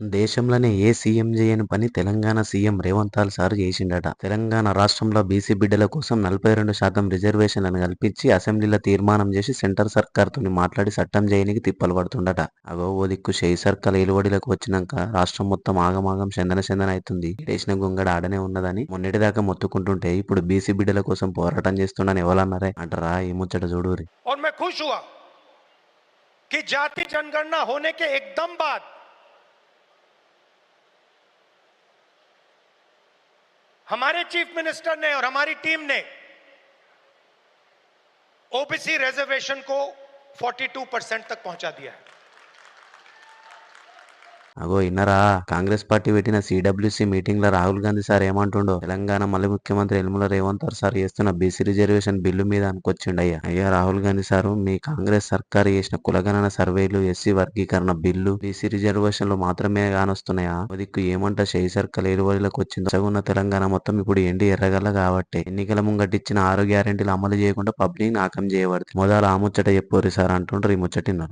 దేశంలోనే ఏ సీఎం చేయని పని తెలంగాణ సీఎం రేవంత్ సార్ చేసిండట. తెలంగాణ రాష్ట్రంలో బీసీ బిడ్డల కోసం 42% రిజర్వేషన్లను కల్పించి అసెంబ్లీలో తీర్మానం చేసి సెంటర్ సర్కార్తోని మాట్లాడి చట్టం చేయనికి తిప్పలు పడుతుండట. అగో ఓ దిక్కు షెయి సర్కార్ ఏలుబడిలోకి వచ్చినాక రాష్ట్రం మొత్తం ఆగమాగం చందన అవుతుంది. వేసిన గొంగడ ఆడనే ఉన్నదని మొన్నటిదాకా మొత్తుకుంటుంటే ఇప్పుడు బీసీ బిడ్డల కోసం పోరాటం చేస్తుండని ఎవరన్నారే అంటారా? ఈ ముచ్చట చూడురి. और मैं खुश हुआ कि जाति जनगणना होने के एकदम बाद हमारे चीफ मिनिस्टर ने और हमारी टीम ने ओबीसी रिजर्वेशन को 42% तक पहुंचा दिया है। అగో ఇన్నరా, కాంగ్రెస్ పార్టీ పెట్టిన సిడబ్ల్యూసి మీటింగ్ లో రాహుల్ గాంధీ సార్ ఏమంటుండో, తెలంగాణ మళ్ళీ ముఖ్యమంత్రి యనమల రేవంత్ సార్ చేస్తున్న బీసీ రిజర్వేషన్ బిల్లు మీద అనుకొచ్చిండయ్యా. అయ్యా రాహుల్ గాంధీ సారు, మీ కాంగ్రెస్ సర్కారు చేసిన కులగణన సర్వేలు, ఎస్సీ వర్గీకరణ బిల్లు, బీసీ రిజర్వేషన్లు మాత్రమే కానొస్తున్నాయా? దిక్కు ఏమంట షెయి సర్కార్ ఏలుబడిలోకి వచ్చిందో సగున్న తెలంగాణ మొత్తం ఇప్పుడు ఎండి ఎర్రగల్ల కాబట్టి ఎన్నికల ముంగటిచ్చిన 6 గ్యారెంటీలు అమలు చేయకుండా పబ్లిక్ నాకం చేయబడుతుంది. మొదలు ఆ ముచ్చట చెప్పుర్రి సార్ అంటుండ్రు. ఈ ముచ్చటిన్నారు.